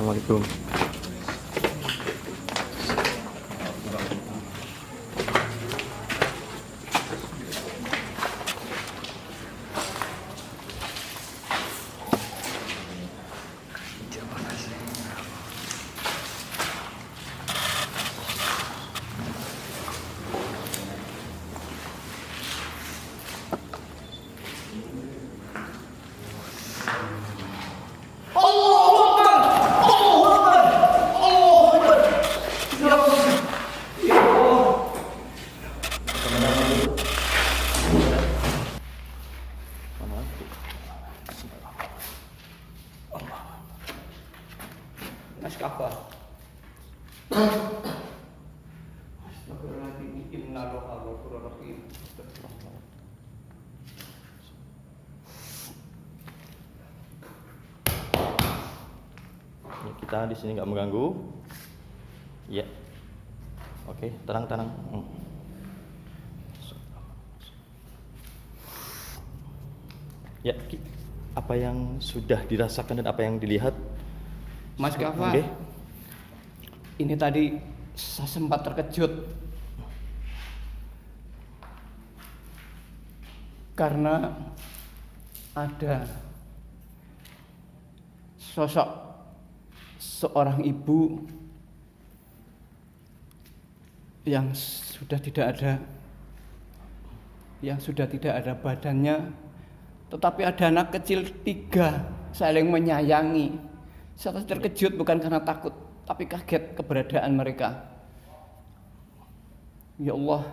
Assalamualaikum. Mas Kafah. Astagfirullahaladzim. Innalillahi wa inna ilaihi raji'un. Kita di sini nggak mengganggu. Ya. Oke, tenang. Ya, apa yang sudah dirasakan dan apa yang dilihat? Mas Kafah. Oke. Ini tadi saya sempat terkejut karena ada sosok seorang ibu yang sudah tidak ada badannya, tetapi ada anak kecil 3 saling menyayangi. Saya terkejut bukan karena takut, tapi kaget keberadaan mereka. Ya Allah,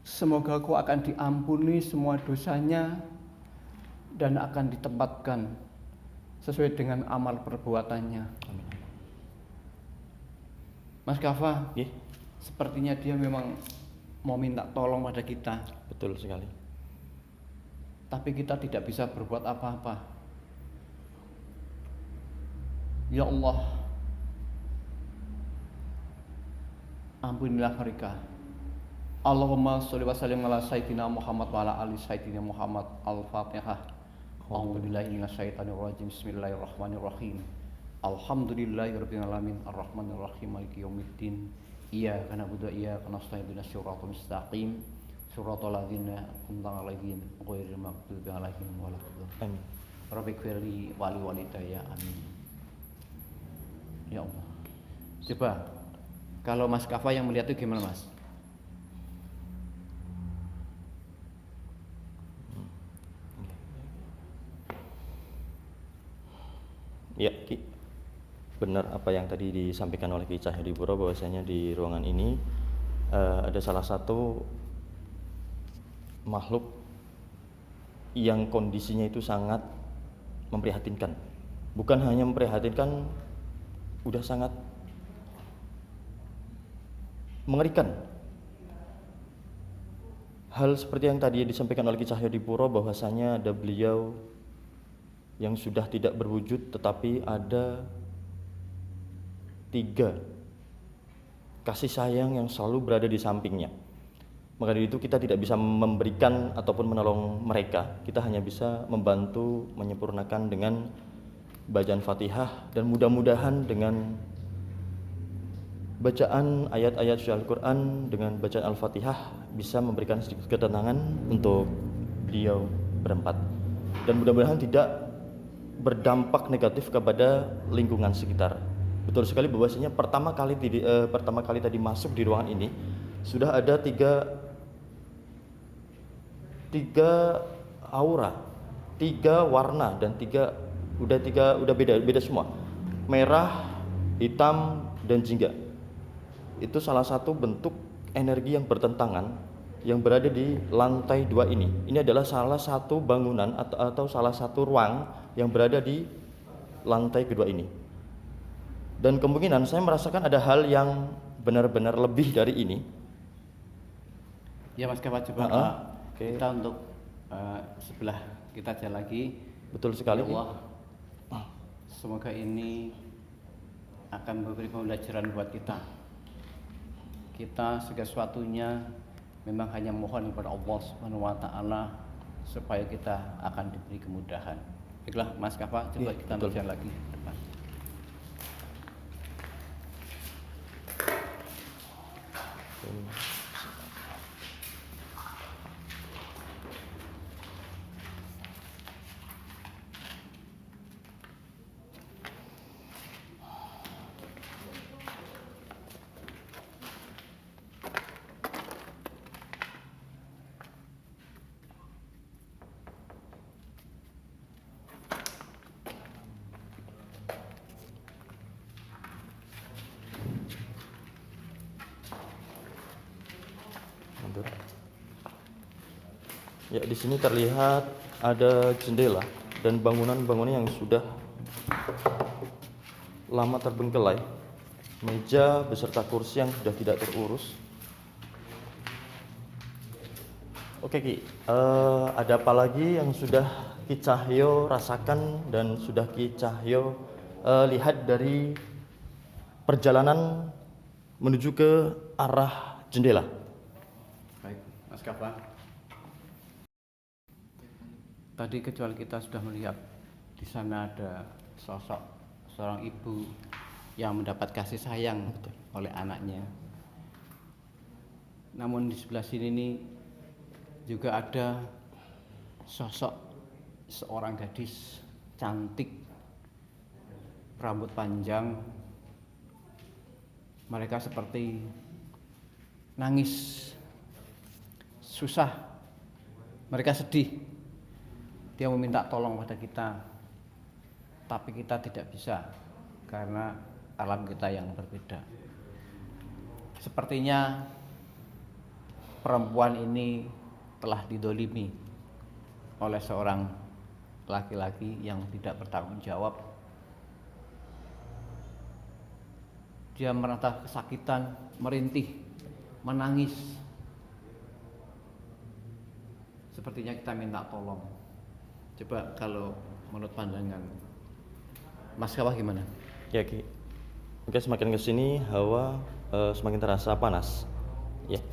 semoga Kau akan diampuni semua dosanya dan akan ditempatkan sesuai dengan amal perbuatannya. Amin. Mas Kafah, Ya, sepertinya dia memang mau minta tolong pada kita, betul sekali. tapi kita tidak bisa berbuat apa-apa. Ya Allah, ampunilah mereka. Allahumma sholli wa sallim ala sayyidina Muhammad wa ala ali sayyidina Muhammad. Al-Fatihah. A'udzubillahi minasyaitonir rajim. Bismillahirrahmanirrahim. Alhamdulillahirabbil alamin arrahmanir rahim maliki yaumiddin. Iyyaka na'budu wa iyyaka nasta'in ihdinas siratal mustaqim. Siratal ladzina an'amta 'alaihim ghairil maghdubi 'alaihim waladdallin. Amin. Rabbighfirli wa li walidayya amin. Ya Allah. Coba kalau Mas Kafah yang melihat itu gimana, Mas? Ya, Ki. Benar apa yang tadi disampaikan oleh Ki Cahyadipuro, bahwasanya di ruangan ini ada salah satu makhluk yang kondisinya itu sangat memprihatinkan. Bukan hanya memprihatinkan, udah sangat mengerikan. Hal seperti yang tadi disampaikan oleh Ki Cahyadipuro, bahwasanya ada beliau yang sudah tidak berwujud, tetapi ada 3 kasih sayang yang selalu berada di sampingnya. Maka dari itu kita tidak bisa memberikan ataupun menolong mereka. Kita hanya bisa membantu menyempurnakan dengan bacaan Fatihah, dan mudah-mudahan dengan bacaan ayat-ayat suci Al-Quran, dengan bacaan Al-Fatihah bisa memberikan sedikit ketenangan untuk beliau berempat, dan mudah-mudahan tidak berdampak negatif kepada lingkungan sekitar. Betul sekali bahwasanya pertama kali tadi masuk di ruangan ini sudah ada tiga aura, 3 warna, dan udah beda semua. Merah, hitam, dan jingga. Itu salah satu bentuk energi yang bertentangan yang berada di lantai 2 ini. Ini adalah salah satu bangunan atau salah satu ruang yang berada di lantai kedua ini. Dan kemungkinan saya merasakan ada hal yang benar-benar lebih dari ini. Ya Mas Kafah, coba Okay. kita untuk sebelah kita aja lagi. Betul sekali. Ya Allah, semoga ini akan memberi pembelajaran buat kita. Kita segala sesuatunya memang hanya mohon kepada Allah Subhanahu wa taala supaya kita akan diberi kemudahan. Baiklah Mas Kafah, coba kita betul. belajar lagi depan. Mundur. Ya, di sini terlihat ada jendela dan bangunan-bangunan yang sudah lama terbengkelai. Meja beserta kursi yang sudah tidak terurus. Oke Ki, ada apa lagi yang sudah Ki Cahyo rasakan dan sudah Ki Cahyo lihat dari perjalanan menuju ke arah jendela? Baik, Mas Kafa. Tadi kecuali kita sudah melihat di sana ada sosok seorang ibu yang mendapat kasih sayang oleh anaknya. Namun di sebelah sini nih juga ada sosok seorang gadis cantik, rambut panjang. Mereka seperti nangis, susah, mereka sedih. Dia meminta tolong pada kita, tapi kita tidak bisa karena alam kita yang berbeda. Sepertinya perempuan ini telah didolimi oleh seorang laki-laki yang tidak bertanggung jawab. Dia merasa kesakitan, merintih, menangis. Sepertinya kita minta tolong. Coba kalau menurut pandangan Mas Kawah gimana? Ya Ki, mungkin semakin kesini hawa semakin terasa panas. Ya,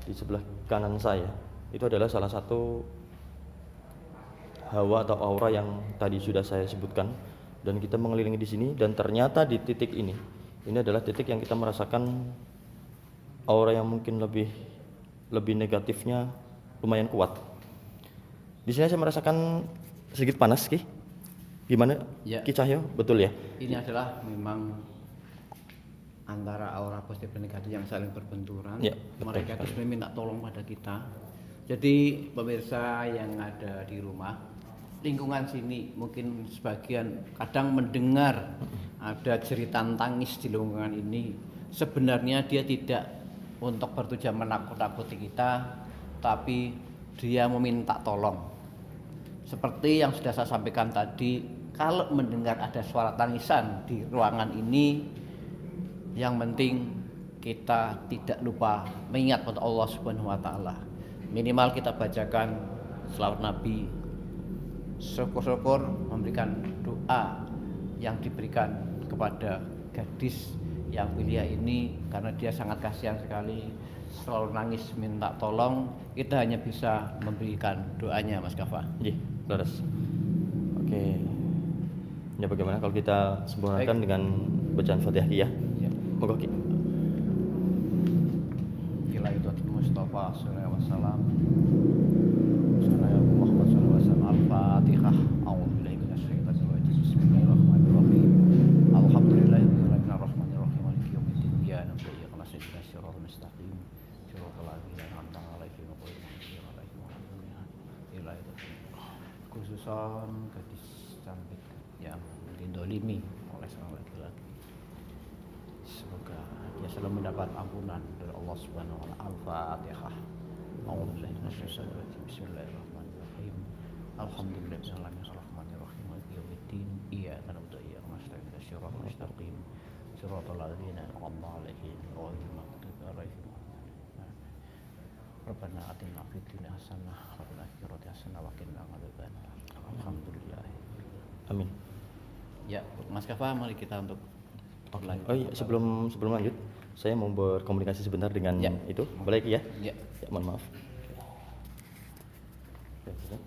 di sebelah kanan saya itu adalah salah satu hawa atau aura yang tadi sudah saya sebutkan, dan kita mengelilingi di sini, dan ternyata di titik ini adalah titik yang kita merasakan aura yang mungkin lebih negatifnya lumayan kuat. Di sini saya merasakan sedikit panas, Ki. Gimana, Ya. Ki Cahyo? Betul ya? Ini adalah memang antara aura positif dan negatif yang saling berbenturan. Ya, Mereka betul terus meminta tolong pada kita. Jadi pemirsa yang ada di rumah, lingkungan sini mungkin sebagian kadang mendengar ada jeritan tangis di lingkungan ini. Sebenarnya dia tidak untuk bertujuan menakut-nakuti kita, tapi dia meminta tolong. Seperti yang sudah saya sampaikan tadi, kalau mendengar ada suara tangisan di ruangan ini, yang penting kita tidak lupa mengingat pada Allah Subhanahu wa taala. Minimal kita bacakan selawat Nabi, syukur-syukur memberikan doa yang diberikan kepada gadis yang belia ini, karena dia sangat kasihan sekali, selalu nangis minta tolong. Kita hanya bisa memberikan doanya, Mas Kafa. Iya, laras. Oke. Ya, bagaimana kalau kita sempurnakan dengan bacaan Fatihah, Ki ya? Ya. Monggo, Ki. Ila itu Mustafa sallallahu alaihi wasallam. Sallallahu Muhammad sallallahu alaihi wasallam. Al-Fatihah. A'udzubillahi minasyaitonir rajim. Bismillahirrahmanirrahim. Alhamdulillahirabbil alamin maliki yaumiddin. Iyyaka na'budu wa iyyaka nasta'in. Ihdinas siratal mustaqim. Siratal ladzina an'amta 'alaihim ghairil maghdubi 'alaihim waladdallin. Ila itu khususan gadis cantik yang didolimi oleh seorang laki-laki. Semoga dia selalu mendapat ampunan dari Allah Subhanahu wa taala. Al-Fatihah. A'udzubillahi minasyaitonir rajim. Bismillahirrahmanirrahim. Alhamdulillahirabbil alamin arrahmanirrahim maliki yaumiddin. Iyyaka na'budu wa iyyaka nasta'in. Ihdinas siratal mustaqim. Siratal ladzina an'amta 'alaihim ghairil maghdubi 'alaihim waladdallin. Rabbana atina fid dunya hasanah wa fil akhirati hasanah wa qina adzabannar. Alhamdulillah. Amin. Ya, Mas Kafa, mari kita untuk berlanjut. Oh iya, sebelum lanjut, saya mau berkomunikasi sebentar dengan Ya. itu. Boleh, Ki ya? Ya. Ya, mohon maaf. Oke, sudah.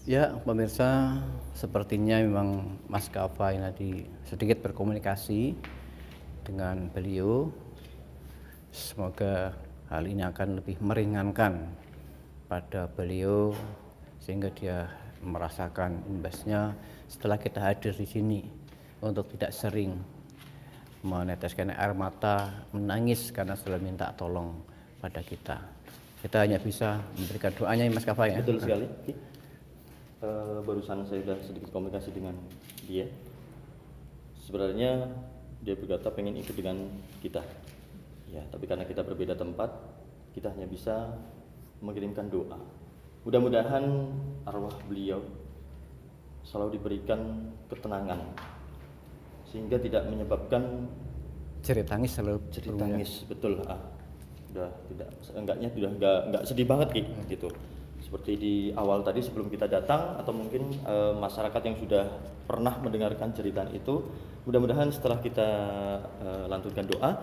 Ya, pemirsa, sepertinya memang Mas Kafa ini tadi sedikit berkomunikasi dengan beliau. Semoga hal ini akan lebih meringankan pada beliau sehingga dia merasakan imbasnya setelah kita hadir di sini untuk tidak sering meneteskan air mata, menangis karena sudah minta tolong pada kita. Kita hanya bisa memberikan doanya Mas Kafa ya. Betul sekali. Barusan saya sudah sedikit komunikasi dengan dia. Sebenarnya dia berkata pengen ikut dengan kita. Ya, tapi karena kita berbeda tempat, kita hanya bisa mengirimkan doa. Mudah-mudahan arwah beliau selalu diberikan ketenangan sehingga tidak menyebabkan Jerit tangis selalu jerit tangis. Betul. Udah tidak, enggaknya sudah enggak sedih banget gitu. Seperti di awal tadi sebelum kita datang, atau mungkin masyarakat yang sudah pernah mendengarkan jeritan itu, mudah-mudahan setelah kita lantunkan doa,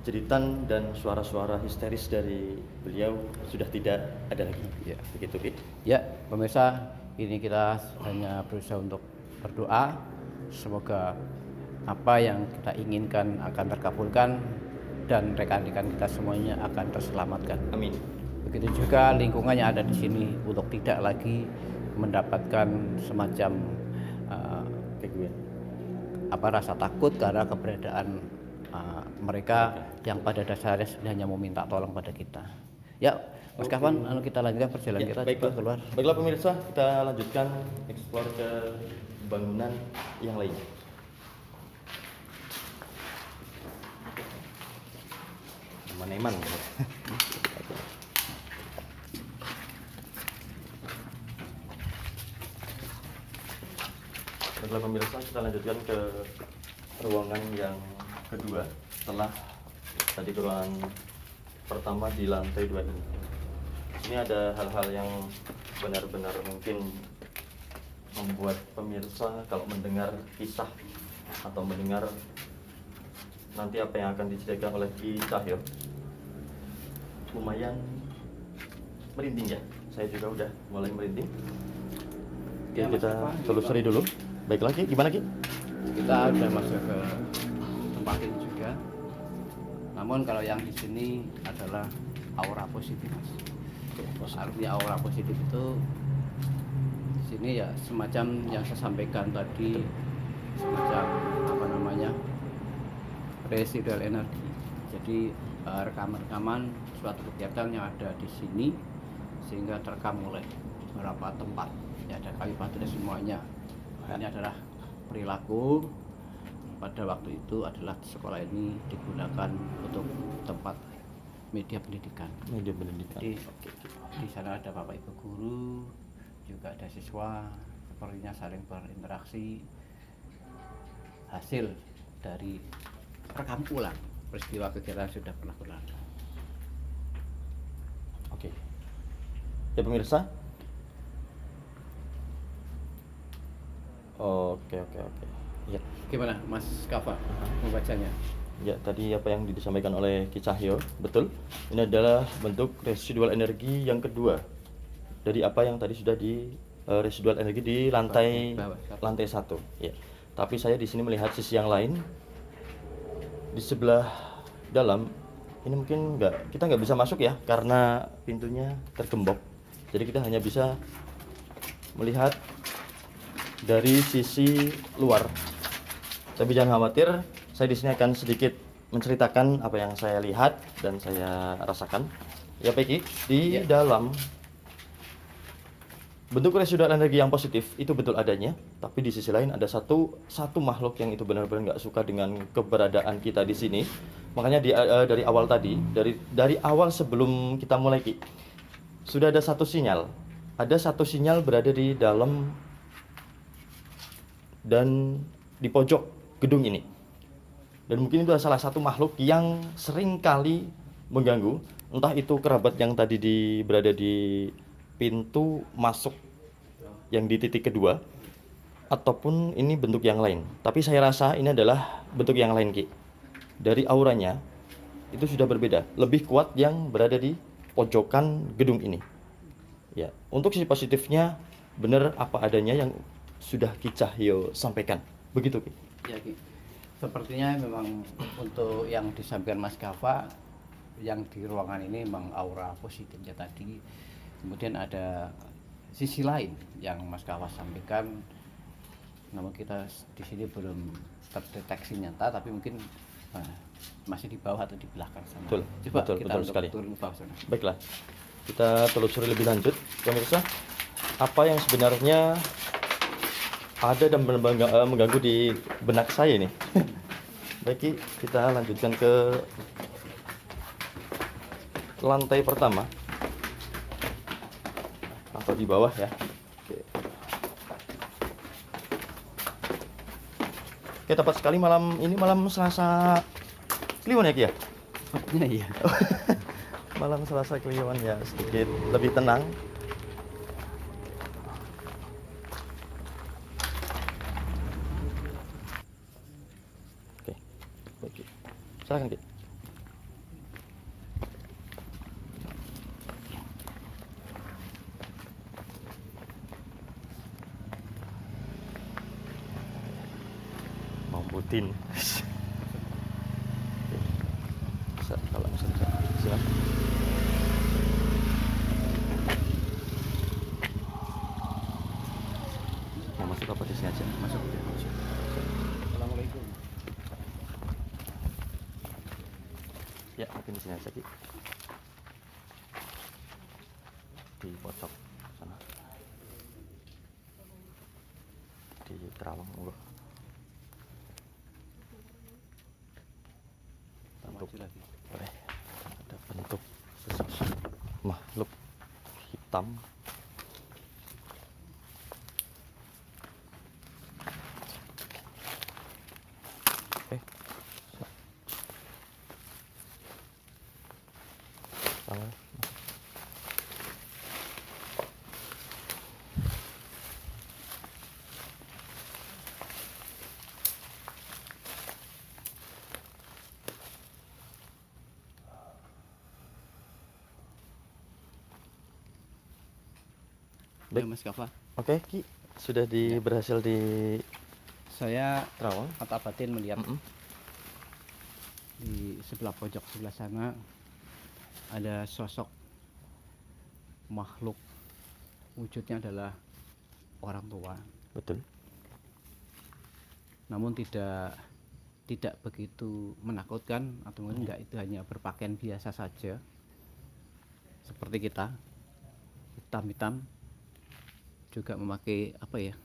jeritan dan suara-suara histeris dari beliau sudah tidak ada lagi. Ya. Begitu, Ki. Ya, pemirsa, ini kita hanya berusaha untuk berdoa. Semoga apa yang kita inginkan akan terkabulkan dan rekan-rekan kita semuanya akan terselamatkan. Amin. Begitu juga lingkungan yang ada di sini untuk tidak lagi mendapatkan semacam rasa takut karena keberadaan mereka yang pada dasarnya hanya meminta tolong pada kita. Ya, Mas Kafan, kita lanjutkan perjalanan kita baiklah. keluar. Baiklah pemirsa, kita lanjutkan explore ke bangunan yang lain. Eman-eman. Baiklah pemirsa, kita lanjutkan ke ruangan yang kedua setelah tadi ke ruangan pertama di lantai 2 ini. Ini ada hal-hal yang benar-benar mungkin membuat pemirsa kalau mendengar kisah atau mendengar nanti apa yang akan diceritakan oleh Ki Cahyo lumayan merinding ya. Saya juga udah mulai merinding. Oke, Ya, kita telusuri dulu. Baiklah Ki, gimana Ki? Kita sudah masuk ke tempat ini juga. Namun kalau yang di sini adalah aura positif, Mas. Artinya aura positif itu di sini ya semacam yang saya sampaikan tadi, semacam residual energi. Jadi rekaman-rekaman suatu kegiatan yang ada di sini sehingga terekam oleh beberapa tempat. Ya, ada kayu batu dan semuanya. Ini adalah perilaku pada waktu itu adalah sekolah ini digunakan untuk tempat media pendidikan. Media pendidikan. Jadi di sana ada bapak ibu guru, juga ada siswa, sepertinya saling berinteraksi. Hasil dari rekam ulang peristiwa kegiatan sudah pernah berlalu. Oke. Ya pemirsa. Oke. Ya. Gimana Mas Kafa membacanya? Ya, tadi apa yang disampaikan oleh Ki Cahyo, betul. Ini adalah bentuk residual energi yang kedua dari apa yang tadi sudah di residual energi di lantai 1. Ya. Tapi saya di sini melihat sisi yang lain. Di sebelah dalam ini mungkin kita nggak bisa masuk ya karena pintunya tergembok. Jadi kita hanya bisa melihat dari sisi luar. Tapi jangan khawatir, saya di sini akan sedikit menceritakan apa yang saya lihat dan saya rasakan. Ya Peki, di dalam bentuk residual energi yang positif itu betul adanya, tapi di sisi lain ada satu makhluk yang itu benar-benar nggak suka dengan keberadaan kita di sini. Makanya dari awal tadi, dari awal sebelum kita mulai Ki, sudah ada satu sinyal. Ada satu sinyal berada di dalam dan di pojok gedung ini. Dan mungkin itu adalah salah satu makhluk yang sering kali mengganggu, entah itu kerabat yang tadi berada di pintu masuk yang di titik kedua, ataupun ini bentuk yang lain. Tapi saya rasa ini adalah bentuk yang lain Ki. Dari auranya itu sudah berbeda, lebih kuat yang berada di pojokan gedung ini. Ya, untuk sisi positifnya benar apa adanya yang sudah Ki Cahyo sampaikan. Begitu Ki. Ya, Ki. Sepertinya memang untuk yang disampaikan Mas Gava, yang di ruangan ini memang aura positifnya tadi. Kemudian ada sisi lain yang Mas Gava sampaikan, namun kita di sini belum terdeteksi nyata, tapi mungkin masih di bawah atau di belakang sana. Betul, Coba betul, kita betul sekali. turun ke bawah sana. Baiklah, kita telusuri lebih lanjut, pemirsa. Apa yang sebenarnya ada dan mengganggu di benak saya ini? Baik, Ki, kita lanjutkan ke lantai pertama atau di bawah ya. Oke, tepat sekali malam ini malam Selasa Kliwon ya Ki ya? Iya. Malam Selasa Kliwon ya, sedikit lebih tenang. Oke, baik Ki. Silakan Ki. Mau Putin. Bisa, kalau misalnya silakan. Mau masuk apa di sini aja? Masuk. Assalamualaikum. Ya, mungkin di sini aja Ki. Di pojok sana. Di terawang monggo. Bentuk lagi. boleh. Ada bentuk sesosok makhluk hitam. Oke. Salah. Ya, Mas Gava. Oke, Ki, sudah berhasil di Saya terawang. mata batin melihat di sebelah pojok sebelah sana ada sosok makhluk, wujudnya adalah orang tua, Betul. namun tidak begitu menakutkan, atau mungkin enggak, itu hanya berpakaian biasa saja seperti kita, hitam-hitam, juga memakai apa ya,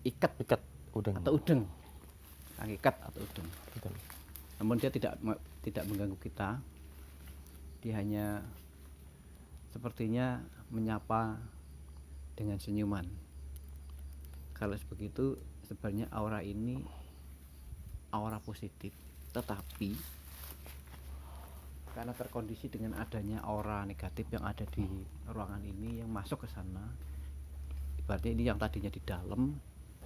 ikat Udeng. atau udeng, ikat atau udeng. Betul. Namun dia tidak mengganggu kita, dia hanya sepertinya menyapa dengan senyuman. Kalau begitu sebenarnya aura ini aura positif, tetapi karena terkondisi dengan adanya aura negatif yang ada di ruangan ini yang masuk ke sana, ibaratnya ini yang tadinya di dalam,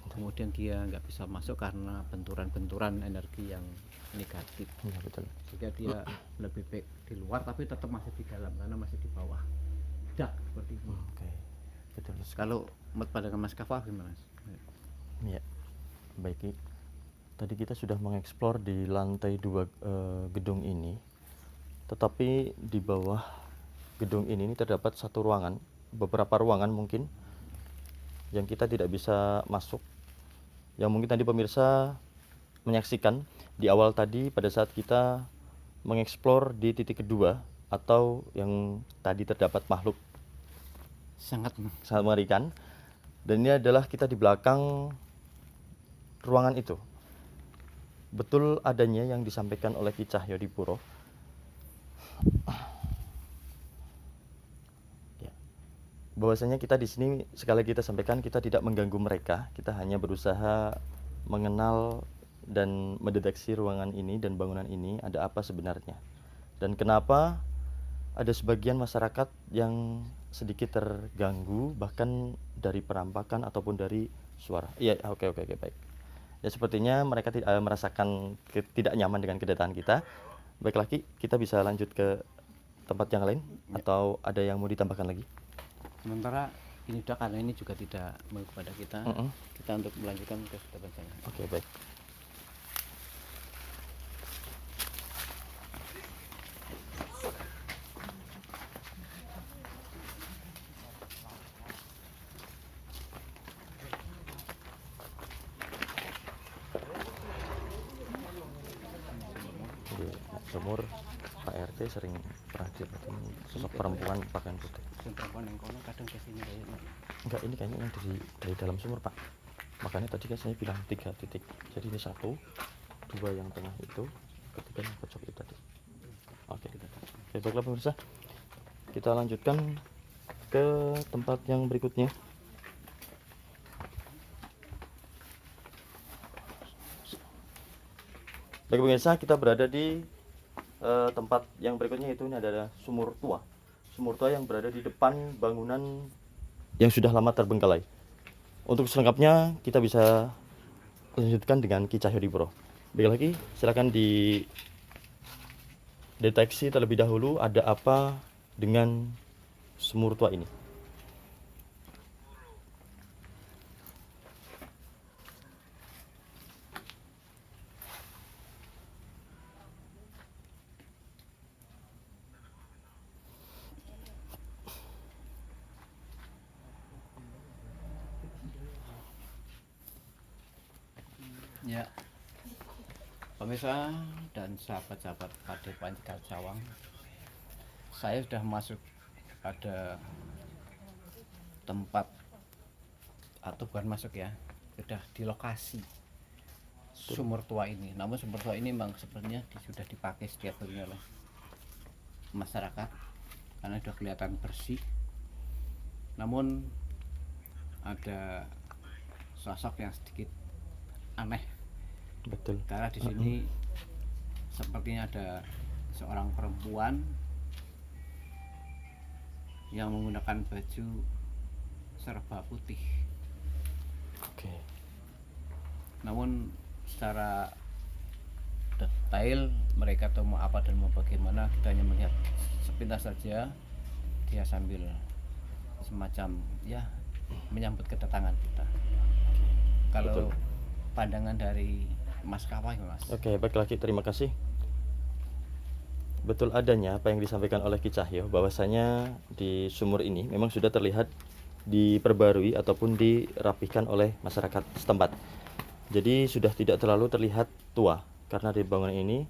kemudian dia nggak bisa masuk karena benturan-benturan energi yang negatif. Ya, betul. Sehingga dia lebih baik di luar, tapi tetap masih di dalam karena masih di bawah dak seperti itu. Oke. Betul. Kalau menurut pandangan Mas Gava gimana? Ya. Baik, Ki. Tadi kita sudah mengeksplor di lantai 2 gedung ini. Tetapi di bawah gedung ini terdapat satu ruangan, beberapa ruangan mungkin yang kita tidak bisa masuk. Yang mungkin tadi pemirsa menyaksikan di awal tadi pada saat kita mengeksplor di titik kedua, atau yang tadi terdapat makhluk Sangat mengerikan. Dan ini adalah kita di belakang ruangan itu. Betul adanya yang disampaikan oleh Ki Cahyodipuro. Ya. Bahwasanya kita di sini sekali lagi kita sampaikan, kita tidak mengganggu mereka, kita hanya berusaha mengenal dan mendeteksi ruangan ini dan bangunan ini ada apa sebenarnya. Dan kenapa ada sebagian masyarakat yang sedikit terganggu bahkan dari perampakan ataupun dari suara. Iya, oke, baik. Ya, sepertinya mereka merasakan tidak nyaman dengan kedatangan kita. Baik lagi, kita bisa lanjut ke tempat yang lain atau ada yang mau ditambahkan lagi? sementara ini udah, karena ini juga tidak kepada kita. Mm-mm. Kita untuk melanjutkan ke sudah bacanya. Oke, baik. Di sumur Pak RT sering pernah dilihatin sosok perempuan pakaian putih. Yang perempuan yang kono kadang ke sini kayaknya. Enggak, ini kayaknya yang dari dalam sumur, Pak. Makanya tadi kan saya bilang 3 titik. Jadi ini 1, 2 yang tengah itu, ketiga yang pojok itu tadi. Oke. Oke, baiklah pemirsa. Kita lanjutkan ke tempat yang berikutnya. Baik pemirsa, kita berada di tempat yang berikutnya, yaitu ini adalah sumur tua. Sumur tua yang berada di depan bangunan yang sudah lama terbengkalai. Untuk selengkapnya kita bisa lanjutkan dengan Ki Cahyodipuro. Baik lagi, silakan dideteksi terlebih dahulu ada apa dengan sumur tua ini. Ya, pemirsa dan sahabat-sahabat Padepokan Cawang, saya sudah masuk pada tempat, atau bukan masuk ya, sudah di lokasi sumur tua ini. Namun sumur tua ini memang sebenarnya sudah dipakai setiap hari oleh masyarakat karena sudah kelihatan bersih. Namun ada sosok yang sedikit aneh. Betul. Karena di sini sepertinya ada seorang perempuan yang menggunakan baju serba putih. Oke. Namun secara detail mereka tahu mau apa dan mau bagaimana, kita hanya melihat sepintas saja dia sambil semacam ya menyambut kedatangan kita. Kalau Betul. pandangan dari Mas Kawai, Mas. Oke, baik lagi, terima kasih. Betul adanya apa yang disampaikan oleh Ki Cahyo, bahwasanya di sumur ini memang sudah terlihat diperbarui ataupun dirapihkan oleh masyarakat setempat. Jadi sudah tidak terlalu terlihat tua karena di bangunan ini.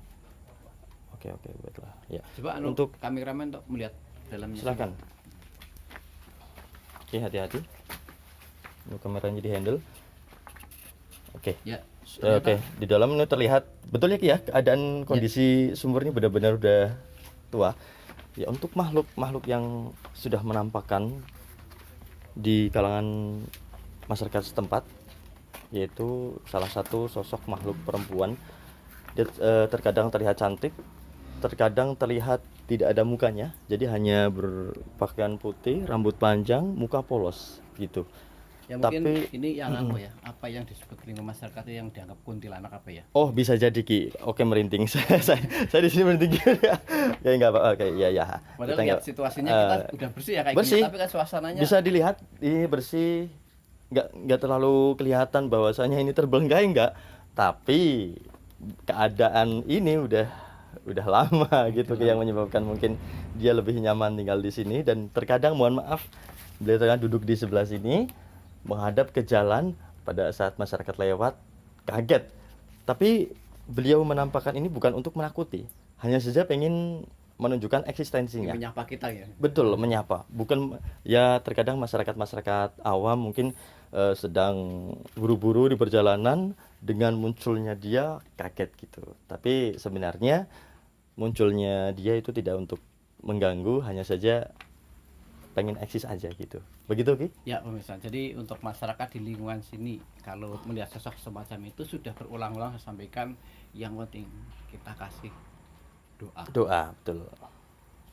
Oke, baiklah. Ya. Coba Untuk kameramen untuk melihat dalamnya. silakan. Oke, hati-hati. Ini kameranya di handle. Oke. Ya. Oke, di dalam ini terlihat betul ya Ki ya, keadaan kondisi sumur ini benar-benar udah tua. Ya, untuk makhluk yang sudah menampakkan di kalangan masyarakat setempat, yaitu salah satu sosok makhluk perempuan. Dia terkadang terlihat cantik, terkadang terlihat tidak ada mukanya, jadi hanya berpakaian putih, rambut panjang, muka polos gitu. Ya mungkin Tapi ini yang apa yang disebut lingkungan masyarakat itu yang dianggap kuntilanak apa ya? oh, bisa jadi Ki. Oke, merinding. saya di sini merinding. Ya enggak apa. Oke, ya. Padahal lihat situasinya kita udah bersih ya kayak bersih. gini, tapi kan suasananya Bisa dilihat ini bersih. Enggak terlalu kelihatan bahwasanya ini terbengkalai enggak. Tapi keadaan ini udah lama gitu yang menyebabkan mungkin dia lebih nyaman tinggal di sini, dan terkadang mohon maaf beliau terkadang duduk di sebelah sini menghadap ke jalan pada saat masyarakat lewat kaget. Tapi beliau menampakkan ini bukan untuk menakuti, hanya saja pengen menunjukkan eksistensinya. menyapa kita ya. Betul, menyapa. Bukan ya, terkadang masyarakat awam mungkin sedang buru-buru di perjalanan, dengan munculnya dia kaget gitu. Tapi sebenarnya munculnya dia itu tidak untuk mengganggu, hanya saja pengen eksis aja gitu. Begitu Ki? Ya pemirsa, jadi untuk masyarakat di lingkungan sini kalau melihat sosok semacam itu sudah berulang-ulang saya sampaikan, yang penting kita kasih doa. Doa, betul.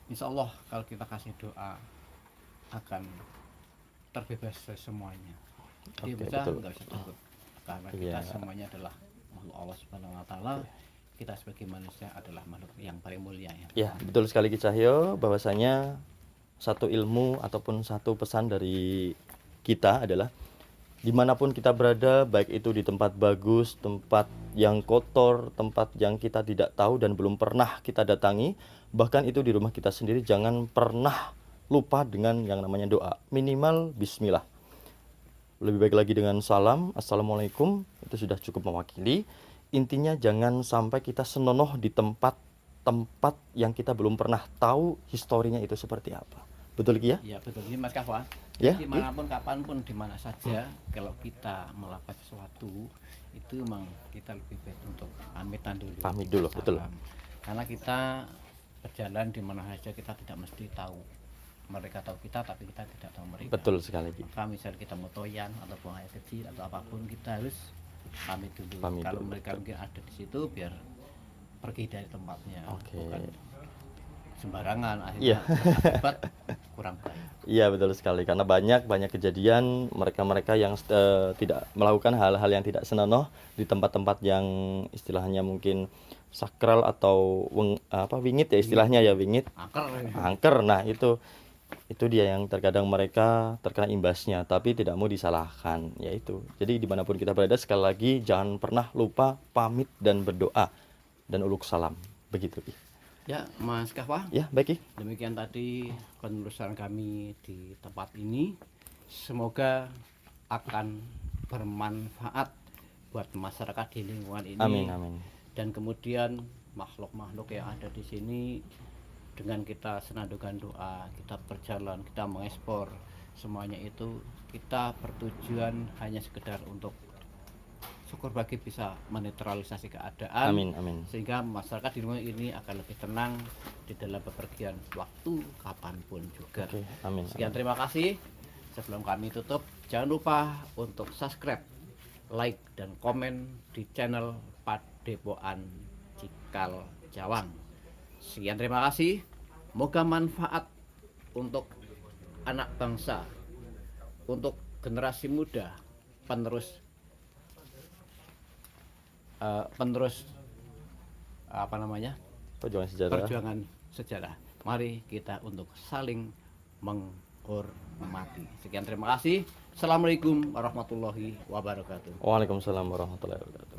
Insya Allah kalau kita kasih doa akan terbebas dari semuanya. Jadi Oke, bisa betul. nggak usah takut karena Iya. kita semuanya adalah makhluk Allah Subhanahu Wa Taala. Kita sebagai manusia adalah makhluk yang paling mulia ya. Ya, betul sekali Ki Cahyo, bahwasanya satu ilmu ataupun satu pesan dari kita adalah dimanapun kita berada, baik itu di tempat bagus, tempat yang kotor, tempat yang kita tidak tahu dan belum pernah kita datangi, bahkan itu di rumah kita sendiri, jangan pernah lupa dengan yang namanya doa. Minimal bismillah. Lebih baik lagi dengan salam, assalamualaikum, itu sudah cukup mewakili. Intinya jangan sampai kita senonoh di tempat yang kita belum pernah tahu historinya itu seperti apa. Betul Ki ya? Ya betul ini Mas Kafwa. Ya, Dimanapun, kapanpun, di mana saja, kalau kita melakukan sesuatu itu memang kita lebih baik untuk pamitan dulu. Pamit dulu, betul. Karena kita berjalan di mana saja kita tidak mesti tahu. Mereka tahu kita, tapi kita tidak tahu mereka. Betul sekali Ki. Maka misalnya kita mau toyan atau buang air kecil atau apapun, kita harus pamit dulu. Pamit Kalau dulu, mereka betul. mungkin ada di situ, biar pergi dari tempatnya. Oke. Bukan sembarangan, Iya. akhirnya akibat kurang baik. Iya betul sekali, karena banyak kejadian mereka yang tidak melakukan hal-hal yang tidak senonoh di tempat-tempat yang istilahnya mungkin sakral atau wingit ya istilahnya ya, wingit, angker. Nah itu dia yang terkadang mereka terkena imbasnya, tapi tidak mau disalahkan, yaitu. Jadi dimanapun kita berada, sekali lagi jangan pernah lupa pamit dan berdoa dan uluk salam, begitu Ki. Ya, Mas Kafwa. Ya baik Ki. Demikian tadi penelusuran kami di tempat ini. Semoga akan bermanfaat buat masyarakat di lingkungan ini. Amin amin. Dan kemudian makhluk-makhluk yang ada di sini, dengan kita senandungkan doa, kita berjalan, kita mengekspor, semuanya itu kita bertujuan hanya sekedar untuk syukur bagi bisa menetralisasi keadaan. Amin amin. Sehingga masyarakat di lingkungan ini akan lebih tenang di dalam bepergian waktu kapanpun juga. Oke, amin. Sekian, terima kasih. Sebelum kami tutup, jangan lupa untuk subscribe, like, dan komen di channel Padepokan Cikal Jawang. Sekian, terima kasih. Moga manfaat untuk anak bangsa, untuk generasi muda, penerus perjuangan sejarah. Mari kita untuk saling menghormati. Sekian, terima kasih. Assalamualaikum warahmatullahi wabarakatuh. Waalaikumsalam warahmatullahi wabarakatuh.